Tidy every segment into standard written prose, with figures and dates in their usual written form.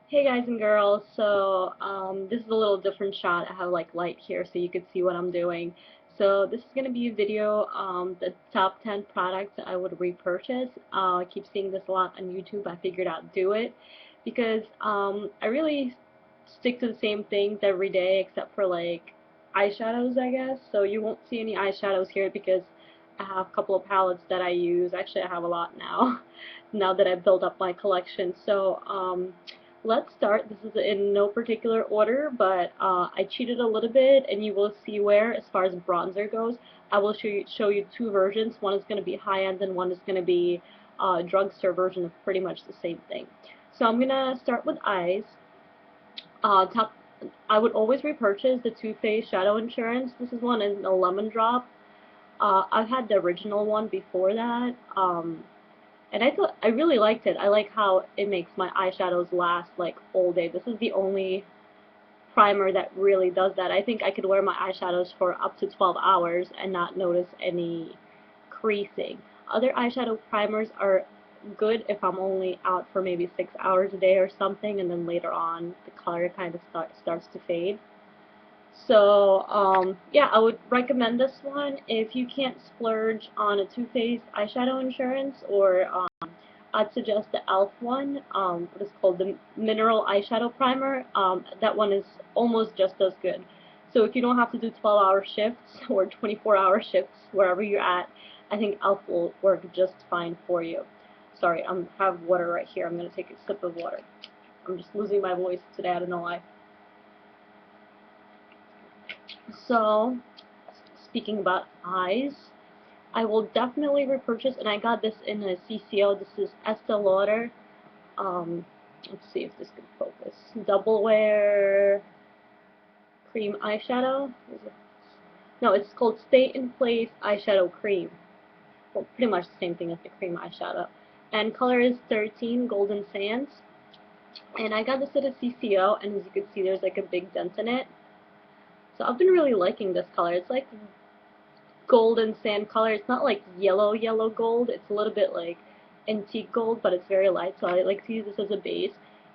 Hey guys and girls, so this is a little different shot. I have like light here so you could see what I'm doing. So this is going to be a video, the top 10 products I would repurchase. I keep seeing this a lot on YouTube. I figured I'd do it because I really stick to the same things every day except for like eyeshadows, I guess. So you won't see any eyeshadows here because I have a couple of palettes that I use. Actually, I have a lot now, now that I've built up my collection. So let's start. This is in no particular order, but I cheated a little bit, and you will see where, as far as bronzer goes, I will show you two versions. One is going to be high-end, and one is going to be a drugstore version of pretty much the same thing. So I'm going to start with eyes. Top, I would always repurchase the Too Faced Shadow Insurance. This is one in a lemon drop. I've had the original one before that. And I really liked it. I like how it makes my eyeshadows last like all day. This is the only primer that really does that. I think I could wear my eyeshadows for up to 12 hours and not notice any creasing. Other eyeshadow primers are good if I'm only out for maybe 6 hours a day or something, and then later on the color kind of starts to fade. So, yeah, I would recommend this one if you can't splurge on a Too Faced eyeshadow insurance, or I'd suggest the e.l.f. one, what is called the Mineral Eyeshadow Primer. That one is almost just as good. So if you don't have to do 12-hour shifts or 24-hour shifts wherever you're at, I think e.l.f. will work just fine for you. Sorry, I have water right here. I'm going to take a sip of water. I'm just losing my voice today. I don't know why. So, speaking about eyes, I will definitely repurchase, and I got this in a CCO. This is Estee Lauder. Let's see if this can focus. Double Wear Cream Eyeshadow. No, it's called Stay in Place Eyeshadow Cream. Well, pretty much the same thing as the cream eyeshadow. And color is 13 Golden Sands. And I got this at a CCO, and as you can see, there's like a big dent in it. So I've been really liking this color. It's like golden sand color. It's not like yellow gold. It's a little bit like antique gold, but it's very light. So I like to use this as a base.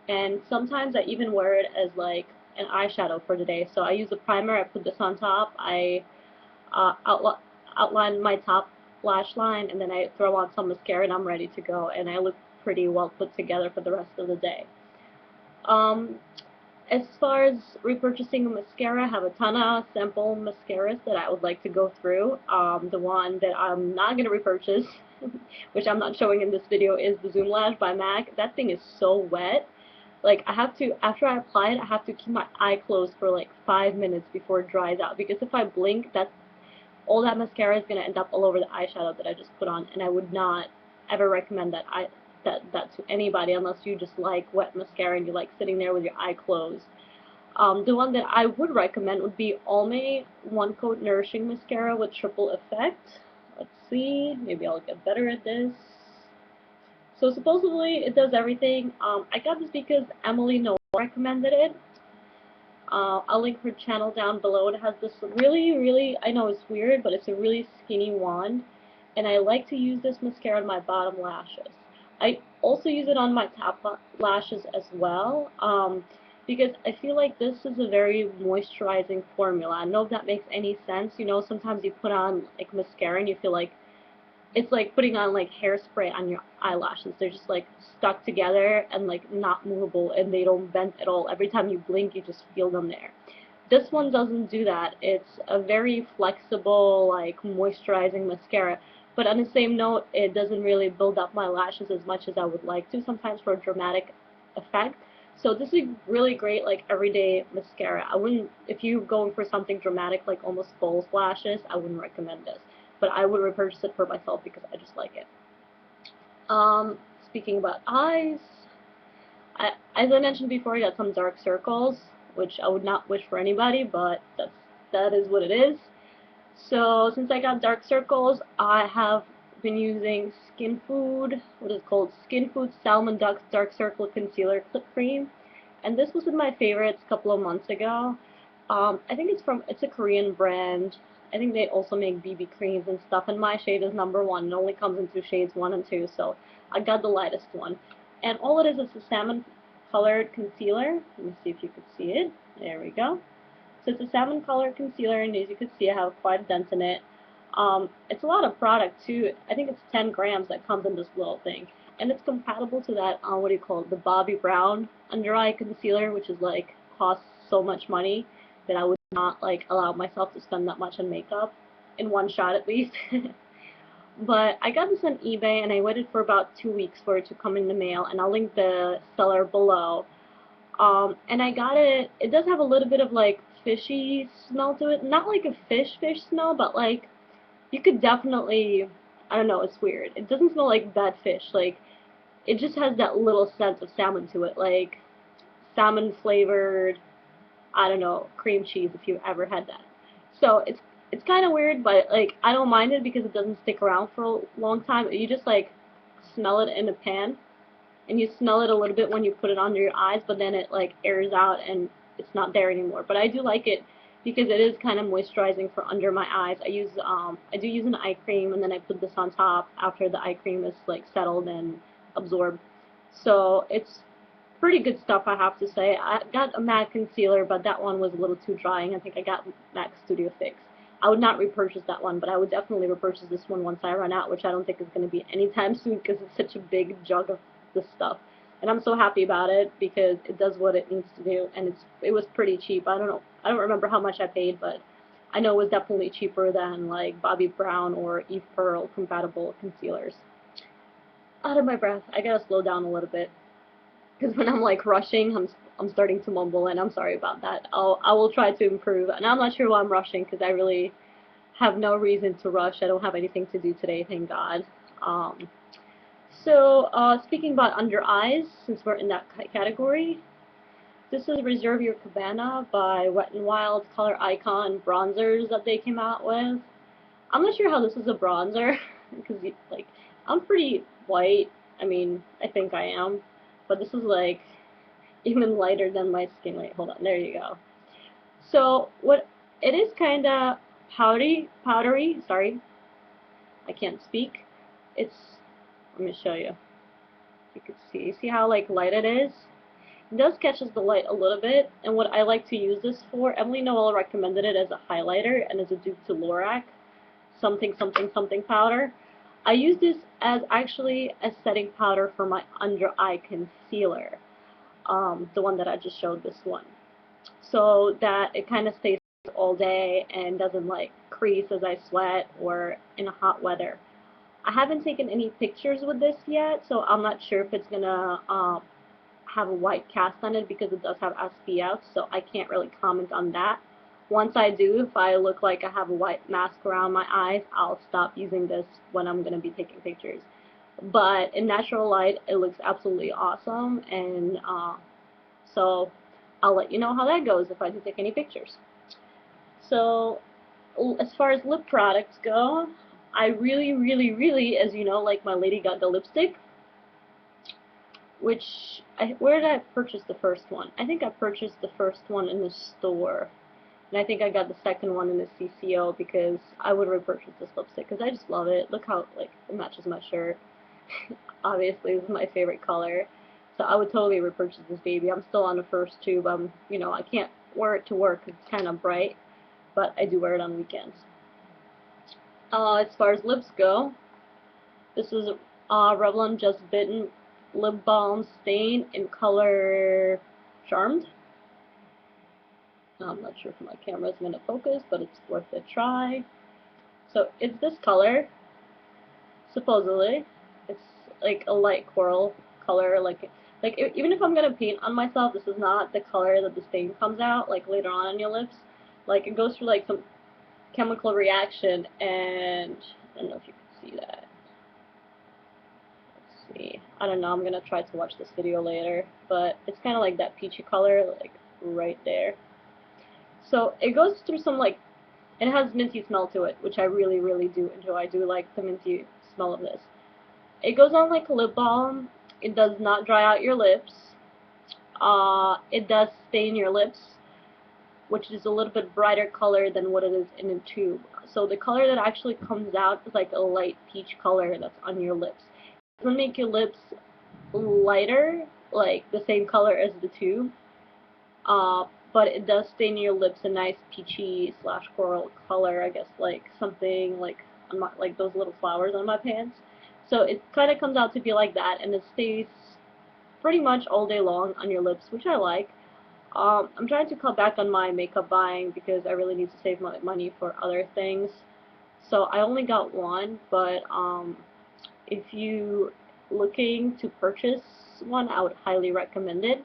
And sometimes I even wear it as like an eyeshadow for the day. So I use a primer. I put this on top. I outline my top lash line, and then I throw on some mascara, and I'm ready to go. And I look pretty well put together for the rest of the day. Um, as far as repurchasing a mascara, I have a ton of sample mascaras that I would like to go through. The one that I'm not going to repurchase, which I'm not showing in this video, is the Zoom Lash by MAC. That thing is so wet. Like, I have to, after I apply it, I have to keep my eye closed for like 5 minutes before it dries out. Because if I blink, all that mascara is going to end up all over the eyeshadow that I just put on. And I would not ever recommend that to anybody unless you just like wet mascara and you like sitting there with your eye closed. The one that I would recommend would be Almay One Coat Nourishing Mascara with Triple Effect. Let's see, maybe I'll get better at this. So supposedly it does everything. I got this because Emily Noel recommended it. I'll link her channel down below. It has this really, I know it's weird, but it's a really skinny wand, and I like to use this mascara on my bottom lashes. I also use it on my top lashes as well, because I feel like this is a very moisturizing formula. I don't know if that makes any sense. You know, sometimes you put on like mascara and you feel like it's like putting on like hairspray on your eyelashes. They're just like stuck together and like not movable, and they don't bend at all. Every time you blink, you just feel them there. This one doesn't do that. It's a very flexible, like moisturizing mascara. But on the same note, it doesn't really build up my lashes as much as I would like to, sometimes for a dramatic effect. So this is really great, like everyday mascara. I wouldn't, if you're going for something dramatic, like almost false lashes, I wouldn't recommend this. But I would repurchase it for myself because I just like it. Speaking about eyes, as I mentioned before, I got some dark circles, which I would not wish for anybody, but that is what it is. So since I got dark circles, I have been using Skinfood, what is it called? Skinfood Salmon Dark Circle Concealer Cream, and this was in my favorites a couple of months ago. I think it's a Korean brand. I think they also make BB creams and stuff, and my shade is number 1. It only comes in 2 shades, 1 and 2, so I got the lightest one. And all it is a colored concealer. Let me see if you can see it. There we go. So it's a salmon colored concealer, and as you can see, I have quite a dent in it. It's a lot of product too. I think it's 10 grams that comes in this little thing, and it's compatible to that what do you call it, the Bobbi Brown under eye concealer, which is like costs so much money that I would not like allow myself to spend that much on makeup in one shot at least. But I got this on eBay, and I waited for about 2 weeks for it to come in the mail, and I'll link the seller below. And I got it. It does have a little bit of like fishy smell to it. Not like a fish smell, but like you could definitely, I don't know, it's weird. It doesn't smell like bad fish. Like it just has that little scent of salmon to it, like salmon flavored, I don't know, cream cheese if you've ever had that. So it's kind of weird, but like I don't mind it because it doesn't stick around for a long time. You just like smell it in a pan, and you smell it a little bit when you put it under your eyes, but then it like airs out and it's not there anymore. But I do like it because it is kind of moisturizing for under my eyes. I do use an eye cream, and then I put this on top after the eye cream is like settled and absorbed. So it's pretty good stuff, I have to say. I got a matte concealer, but that one was a little too drying. I think I got MAC Studio Fix. I would not repurchase that one, but I would definitely repurchase this one once I run out, which I don't think is going to be anytime soon because it's such a big jug of this stuff. And I'm so happy about it because it does what it needs to do, and it was pretty cheap. I don't remember how much I paid, but I know it was definitely cheaper than like Bobbi Brown or Eve Pearl compatible concealers. Out of my breath. I gotta slow down a little bit because when I'm like rushing, I'm starting to mumble, and I'm sorry about that. I will try to improve, and I'm not sure why I'm rushing because I really have no reason to rush. I don't have anything to do today, thank God. Speaking about under eyes, since we're in that category, this is Reserve Your Cabana by Wet n Wild Color Icon bronzers that they came out with. I'm not sure how this is a bronzer because like I'm pretty white. I mean, I think I am, but this is like even lighter than my skin. Wait, hold on. There you go. So what it is, kind of powdery. Sorry, I can't speak. It's, let me show you. You can see how like light it is. It does catches the light a little bit, and what I like to use this for, Emily Noel recommended it as a highlighter and as a dupe to Lorac, something powder. I use this as actually a setting powder for my under eye concealer, the one that I just showed, this one, so that it kind of stays all day and doesn't like crease as I sweat or in hot weather. I haven't taken any pictures with this yet, so I'm not sure if it's gonna have a white cast on it because it does have SPF, so I can't really comment on that. Once I do, if I look like I have a white mask around my eyes, I'll stop using this when I'm going to be taking pictures. But in natural light, it looks absolutely awesome, and so I'll let you know how that goes if I do take any pictures. So as far as lip products go, I really, as you know, like my Lady Gaga lipstick, which, where did I purchase the first one? I think I purchased the first one in the store, and I think I got the second one in the CCO because I would repurchase this lipstick because I just love it. Look how like it matches my shirt. Obviously, this is my favorite color, so I would totally repurchase this baby. I'm still on the first tube. You know, I can't wear it to work because it's kind of bright, but I do wear it on weekends. As far as lips go, this is Revlon Just Bitten Lip Balm Stain in color Charmed. I'm not sure if my camera is going to focus, but it's worth a try. So it's this color, supposedly. It's like a light coral color. Like even if I'm going to paint on myself, this is not the color that the stain comes out like later on your lips. Like it goes through like some chemical reaction, and I don't know if you can see that. I don't know, I'm gonna try to watch this video later, but it's kind of like that peachy color, like right there. So it goes through some like, it has minty smell to it, which I really do enjoy. I do like the minty smell of this. It goes on like a lip balm. It does not dry out your lips. It does stain your lips, which is a little bit brighter color than what it is in a tube. So the color that actually comes out is like a light peach color that's on your lips. It doesn't make your lips lighter, like the same color as the tube, uh, but it does stain your lips a nice peachy slash coral color, I guess, like something like on my, like those little flowers on my pants. So it kind of comes out to be like that, and it stays pretty much all day long on your lips, which I like. I'm trying to cut back on my makeup buying because I really need to save my money for other things. So I only got one, but if you looking to purchase one, I would highly recommend it.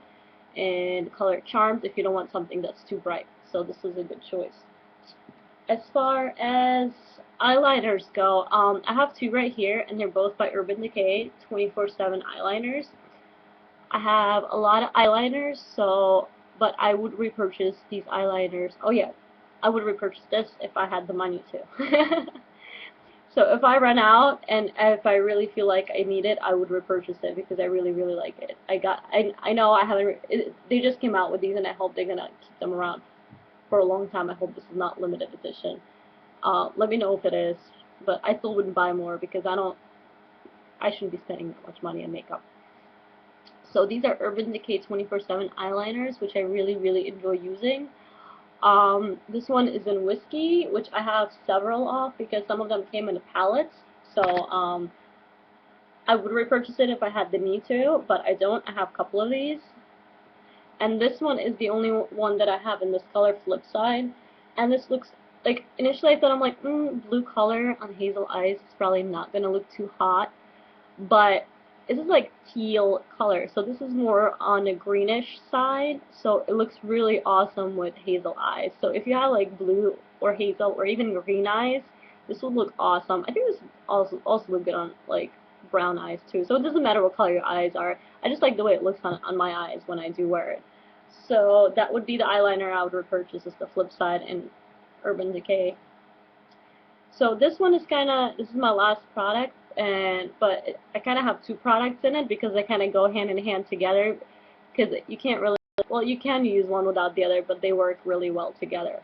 And color Charms if you don't want something that's too bright. So this is a good choice. As far as eyeliners go, I have two right here, and they're both by Urban Decay 24/7 eyeliners. I have a lot of eyeliners, so but I would repurchase these eyeliners. Oh yeah, I would repurchase this if I had the money to. So if I run out and if I really feel like I need it, I would repurchase it because I really, really like it. I know I haven't, they just came out with these and I hope they're gonna keep them around for a long time. I hope this is not limited edition. Let me know if it is, but I still wouldn't buy more because I shouldn't be spending that much money on makeup. So these are Urban Decay 24/7 eyeliners, which I really, really enjoy using. This one is in whiskey, which I have several of because some of them came in pallets. So I would repurchase it if I had the need to, but I don't. I have a couple of these. And this one is the only one that I have in this color, Flipside. And this looks like, initially I thought, I'm like, blue color on hazel eyes is probably not going to look too hot. But this is like teal color, so this is more on the greenish side, so it looks really awesome with hazel eyes. So if you have like blue or hazel or even green eyes, this would look awesome. I think this would also look good on like brown eyes too, so it doesn't matter what color your eyes are. I just like the way it looks on my eyes when I do wear it. So that would be the eyeliner I would repurchase, is the Flipside in Urban Decay. So this one is this is my last product, but I kind of have two products in it because they kind of go hand in hand together, because you can't really, well, you can use one without the other, but they work really well together.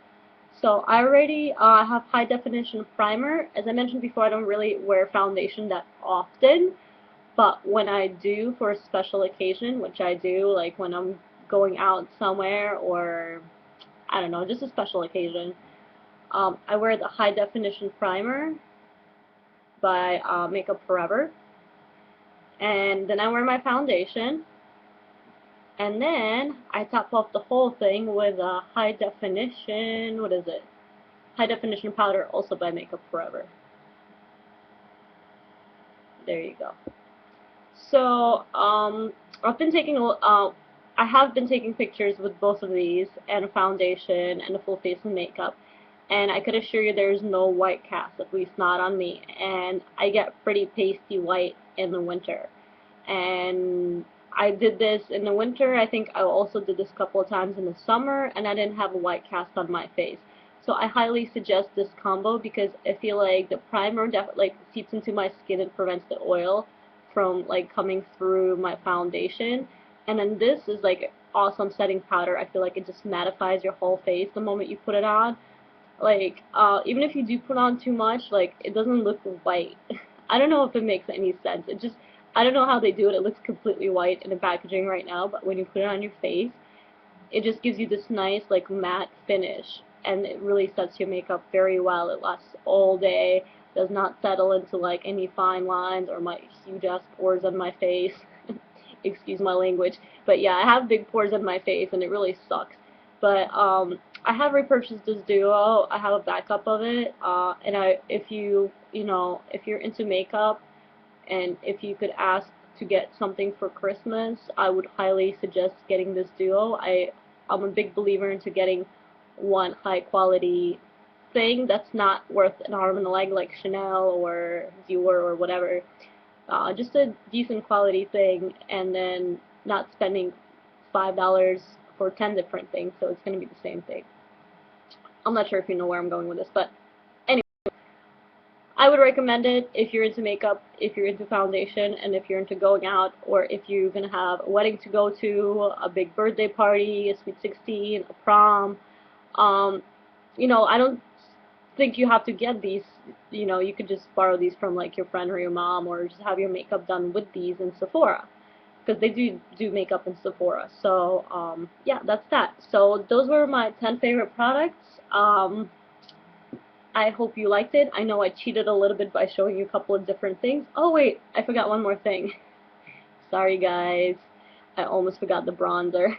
So I already have high definition primer. As I mentioned before, I don't really wear foundation that often, but when I do for a special occasion, which I do, like when I'm going out somewhere or I don't know, just a special occasion, I wear the high definition primer by Makeup Forever, and then I wear my foundation, and then I top off the whole thing with a high definition, what is it? High definition powder, also by Makeup Forever. There you go. So I have been taking pictures with both of these and a foundation and a full face of makeup, and I could assure you there's no white cast, at least not on me, and I get pretty pasty white in the winter. And I did this in the winter. I think I also did this a couple of times in the summer, and I didn't have a white cast on my face. So I highly suggest this combo because I feel like the primer like seeps into my skin and prevents the oil from like coming through my foundation. And then this is like awesome setting powder. I feel like it just mattifies your whole face the moment you put it on. Like, even if you do put on too much, like, it doesn't look white. I don't know if it makes any sense. It just, I don't know how they do it. It looks completely white in the packaging right now, but when you put it on your face, it just gives you this nice, like, matte finish, and it really sets your makeup very well. It lasts all day, does not settle into, like, any fine lines or my huge-ass pores on my face. Excuse my language. But yeah, I have big pores on my face, and it really sucks. But, I have repurchased this duo. I have a backup of it, and if if you're into makeup, and if you could ask to get something for Christmas, I would highly suggest getting this duo. I'm a big believer into getting one high quality thing that's not worth an arm and a leg like Chanel or Dior or whatever. Just a decent quality thing, and then not spending $5 for 10 different things, so it's going to be the same thing. I'm not sure if you know where I'm going with this, but anyway, I would recommend it if you're into makeup, if you're into foundation, and if you're into going out, or if you're going to have a wedding to go to, a big birthday party, a sweet 16, a prom. I don't think you have to get these. You could just borrow these from like your friend or your mom, or just have your makeup done with these in Sephora. because they do makeup in Sephora. So yeah, that's that. So those were my 10 favorite products. I hope you liked it. I know I cheated a little bit by showing you a couple of different things. Oh wait, I forgot one more thing. Sorry guys, I almost forgot the bronzer.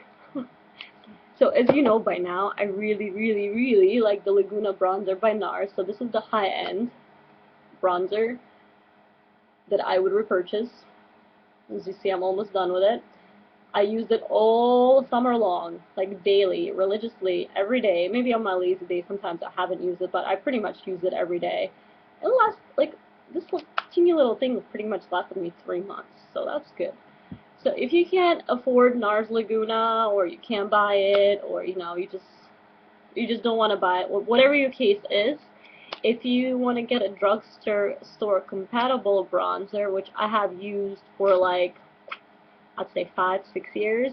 So as you know by now, I really like the Laguna bronzer by NARS. So this is the high-end bronzer that I would repurchase. As you see, I'm almost done with it. I used it all summer long, like daily, religiously, every day. Maybe on my lazy days sometimes I haven't used it, but I pretty much use it every day. It lasts, like, this teeny little thing pretty much lasted me 3 months, so that's good. So if you can't afford NARS Laguna, or you can't buy it, or you know, you just don't want to buy it, whatever your case is, if you want to get a drugstore compatible bronzer, which I have used for like, I'd say 5-6 years,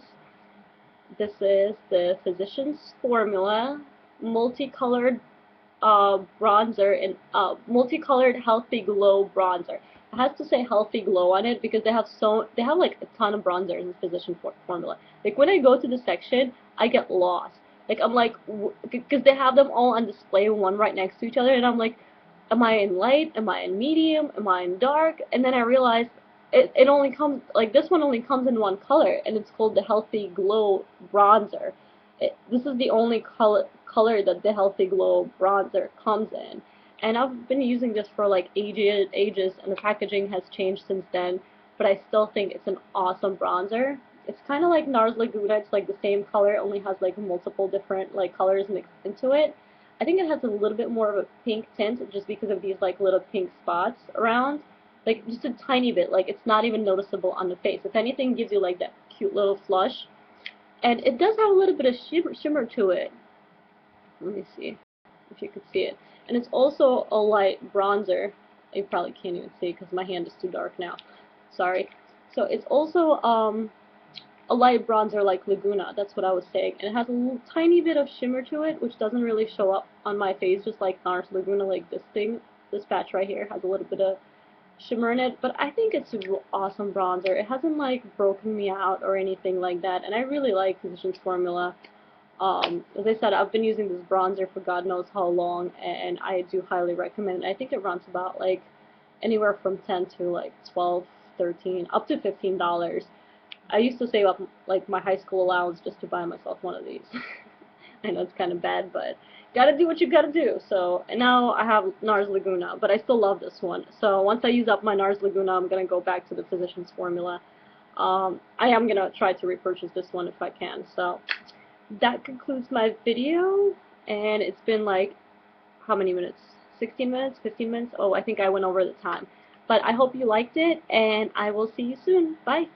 this is the Physicians Formula multicolored bronzer, and multicolored healthy glow bronzer. It has to say healthy glow on it because they have like a ton of bronzers in Physician Formula. Like when I go to the section, I get lost. Like I'm like, because they have them all on display, one right next to each other, and I'm like, am I in light? Am I in medium? Am I in dark? And then I realized it only comes, like this one only comes in one color, and it's called the Healthy Glow Bronzer. This is the only color that the Healthy Glow Bronzer comes in. And I've been using this for like ages, and the packaging has changed since then, but I still think it's an awesome bronzer. It's kind of like NARS Laguna. It's like the same color, it only has like multiple different like colors mixed into it. I think it has a little bit more of a pink tint just because of these like little pink spots around. Like just a tiny bit, like it's not even noticeable on the face. If anything, gives you like that cute little flush. And it does have a little bit of shimmer to it. Let me see if you could see it. And it's also a light bronzer. You probably can't even see because my hand is too dark now. Sorry. So it's also a light bronzer like Laguna. That's what I was saying. And it has a little tiny bit of shimmer to it, which doesn't really show up on my face, just like NARS Laguna. Like this thing, this patch right here has a little bit of shimmer in it, but I think it's an awesome bronzer. It hasn't like broken me out or anything like that, and I really like Physicians Formula. As I said, I've been using this bronzer for God knows how long, and I do highly recommend it. I think it runs about like anywhere from 10 to like 12, 13, up to $15. I used to save up like my high school allowance just to buy myself one of these. I know it's kind of bad, but gotta do what you gotta do. So, and now I have NARS Laguna, but I still love this one. So once I use up my NARS Laguna, I'm gonna go back to the Physicians Formula. I am gonna try to repurchase this one if I can. So that concludes my video, and it's been like, how many minutes? 16 minutes? 15 minutes? Oh, I think I went over the time. But I hope you liked it, and I will see you soon. Bye!